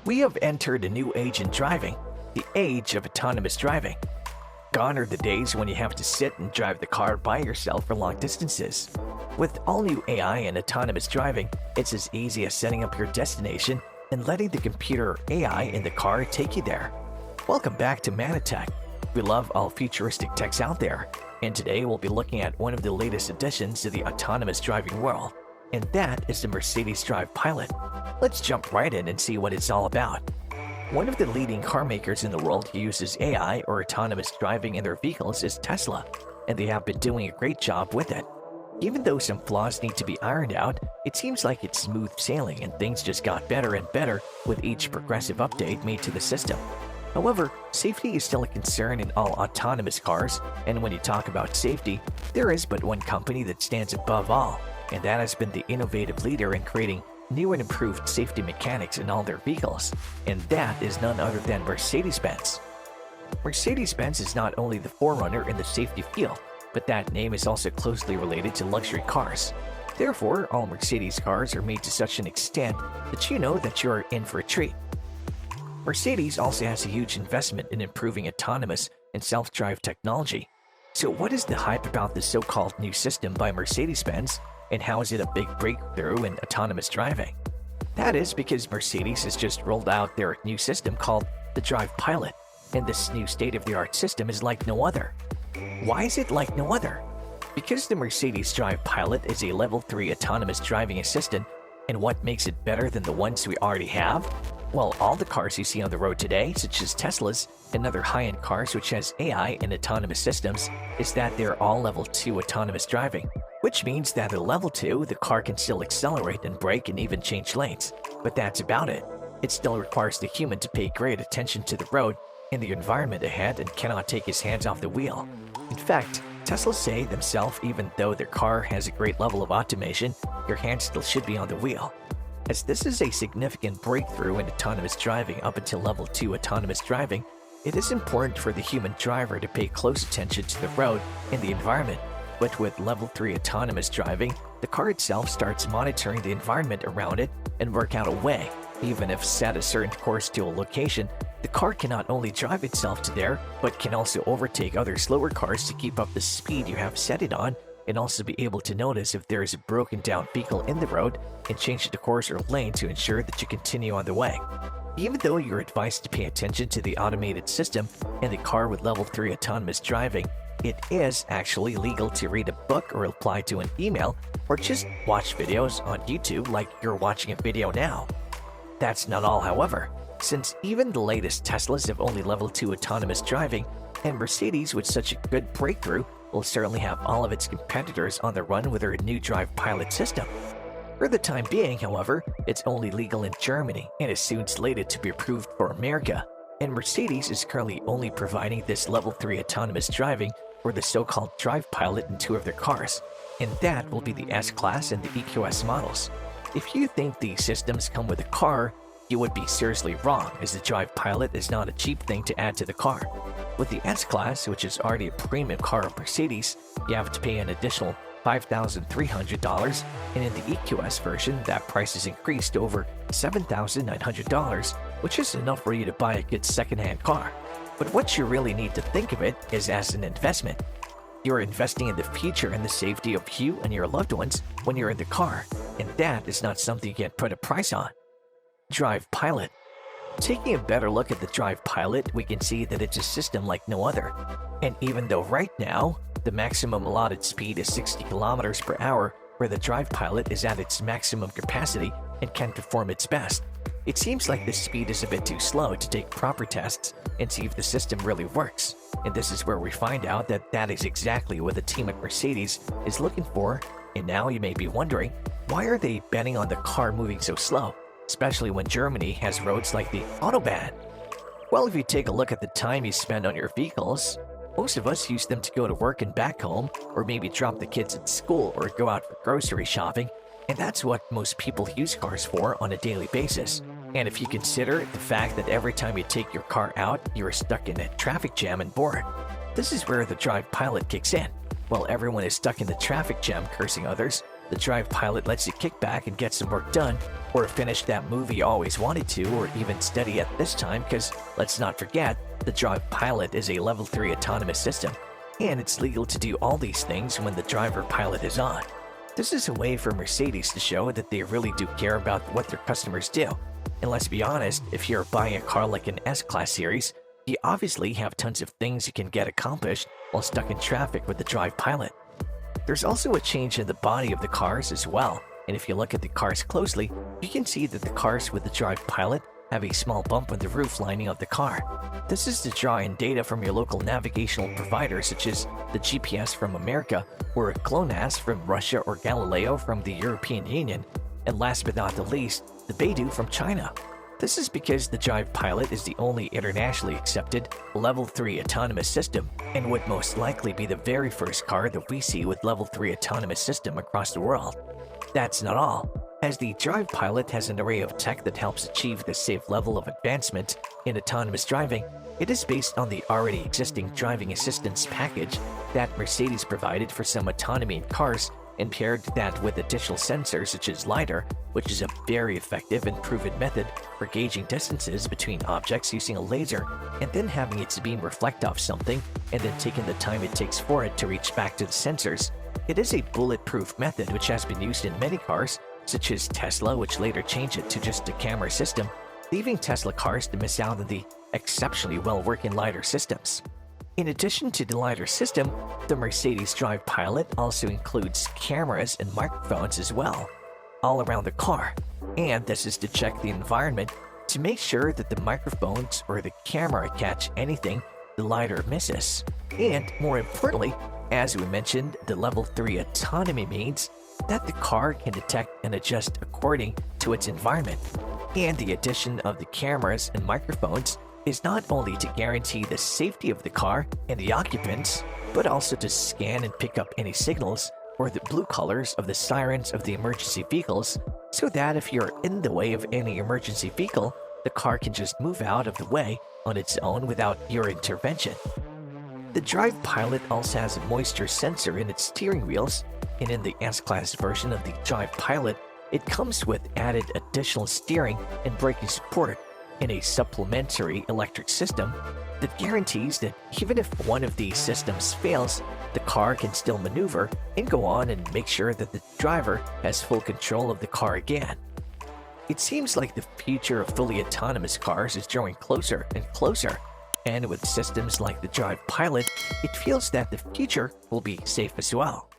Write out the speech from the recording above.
We have entered a new age in driving, the age of autonomous driving. Gone are the days when you have to sit and drive the car by yourself for long distances. With all new AI and autonomous driving, it's as easy as setting up your destination and letting the computer or AI in the car take you there. Welcome back to ManaTech. We love all futuristic techs out there, and today we'll be looking at one of the latest additions to the autonomous driving world, and that is the Mercedes Drive Pilot. Let's jump right in and see what it's all about. One of the leading car makers in the world who uses AI or autonomous driving in their vehicles is Tesla, and they have been doing a great job with it. Even though some flaws need to be ironed out, it seems like it's smooth sailing and things just got better and better with each progressive update made to the system. However, safety is still a concern in all autonomous cars, and when you talk about safety, there is but one company that stands above all, and that has been the innovative leader in creating new and improved safety mechanics in all their vehicles, and that is none other than Mercedes-Benz. Mercedes-Benz is not only the forerunner in the safety field, but that name is also closely related to luxury cars. Therefore, all Mercedes cars are made to such an extent that you know that you are in for a treat. Mercedes also has a huge investment in improving autonomous and self-drive technology. So what is the hype about the so-called new system by Mercedes-Benz, and how is it a big breakthrough in autonomous driving? That is because Mercedes has just rolled out their new system called the Drive Pilot, and this new state-of-the-art system is like no other. Why is it like no other? Because the Mercedes Drive Pilot is a Level 3 autonomous driving assistant, and what makes it better than the ones we already have? Well, all the cars you see on the road today, such as Teslas and other high-end cars which has AI and autonomous systems, is that they're all Level 2 autonomous driving, which means that at Level 2, the car can still accelerate and brake and even change lanes. But that's about it. It still requires the human to pay great attention to the road and the environment ahead and cannot take his hands off the wheel. In fact, Tesla say themselves even though their car has a great level of automation, your hands still should be on the wheel. As this is a significant breakthrough in autonomous driving up until Level 2 autonomous driving, it is important for the human driver to pay close attention to the road and the environment. But with Level 3 autonomous driving, the car itself starts monitoring the environment around it and work out a way. Even if set a certain course to a location, the car can not only drive itself to there, but can also overtake other slower cars to keep up the speed you have set it on, and also be able to notice if there is a broken down vehicle in the road and change the course or lane to ensure that you continue on the way. Even though you're advised to pay attention to the automated system in the car with Level 3 autonomous driving, it is actually legal to read a book or reply to an email or just watch videos on YouTube like you're watching a video now. That's not all, however, since even the latest Teslas have only Level 2 autonomous driving, and Mercedes with such a good breakthrough will certainly have all of its competitors on the run with their new Drive Pilot system. For the time being, however, it's only legal in Germany and is soon slated to be approved for America, and Mercedes is currently only providing this Level 3 autonomous driving for the so-called Drive Pilot in 2 of their cars, and that will be the S-Class and the EQS models. If you think these systems come with a car, you would be seriously wrong, as the Drive Pilot is not a cheap thing to add to the car. With the S-Class, which is already a premium car of Mercedes, you have to pay an additional $5,300, and in the EQS version, that price is increased to over $7,900, which is enough for you to buy a good second-hand car. But what you really need to think of it is as an investment. You're investing in the future and the safety of you and your loved ones when you're in the car, and that is not something you can put a price on. Drive Pilot. Taking a better look at the Drive Pilot, we can see that it's a system like no other. And even though right now, the maximum allotted speed is 60 kilometers per hour, where the Drive Pilot is at its maximum capacity and can perform its best, it seems like the speed is a bit too slow to take proper tests and see if the system really works. And this is where we find out that that is exactly what the team at Mercedes is looking for. And now you may be wondering, why are they betting on the car moving so slow, especially when Germany has roads like the Autobahn? Well, if you take a look at the time you spend on your vehicles, most of us use them to go to work and back home, or maybe drop the kids at school or go out for grocery shopping, and that's what most people use cars for on a daily basis. And if you consider the fact that every time you take your car out, you're stuck in a traffic jam and bored, this is where the Drive Pilot kicks in. While everyone is stuck in the traffic jam cursing others, The Drive Pilot lets you kick back and get some work done, or finish that movie you always wanted to, or even study at this time, because let's not forget, the Drive Pilot is a Level 3 autonomous system, and it's legal to do all these things when the driver pilot is on. This is a way for Mercedes to show that they really do care about what their customers do. And let's be honest, if you're buying a car like an S-Class series, you obviously have tons of things you can get accomplished while stuck in traffic with the Drive Pilot. There's also a change in the body of the cars as well, and if you look at the cars closely, you can see that the cars with the Drive Pilot have a small bump on the roof lining of the car. This is to draw in data from your local navigational providers such as the GPS from America, or GLONASS from Russia, or Galileo from the European Union, and last but not the least, the Beidou from China. This is because the Drive Pilot is the only internationally accepted Level 3 autonomous system, and would most likely be the very first car that we see with Level 3 autonomous system across the world. That's not all, as the Drive Pilot has an array of tech that helps achieve the safe level of advancement in autonomous driving. It is based on the already existing driving assistance package that Mercedes provided for some autonomy in cars, and paired that with additional sensors such as LiDAR, which is a very effective and proven method for gauging distances between objects using a laser, and then having its beam reflect off something, and then taking the time it takes for it to reach back to the sensors. It is a bulletproof method which has been used in many cars, such as Tesla, which later changed it to just a camera system, leaving Tesla cars to miss out on the exceptionally well-working LiDAR systems. In addition to the LiDAR system, the Mercedes Drive Pilot also includes cameras and microphones as well, all around the car, and this is to check the environment to make sure that the microphones or the camera catch anything the LiDAR misses. And more importantly, as we mentioned, the Level 3 autonomy means that the car can detect and adjust according to its environment. And the addition of the cameras and microphones is not only to guarantee the safety of the car and the occupants, but also to scan and pick up any signals or the blue colors of the sirens of the emergency vehicles, so that if you're in the way of any emergency vehicle, the car can just move out of the way on its own without your intervention. The Drive Pilot also has a moisture sensor in its steering wheels, and in the S-Class version of the Drive Pilot, it comes with added additional steering and braking support in a supplementary electric system that guarantees that even if one of these systems fails, the car can still maneuver and go on and make sure that the driver has full control of the car again. It seems like the future of fully autonomous cars is drawing closer and closer, and with systems like the Drive Pilot, it feels that the future will be safe as well.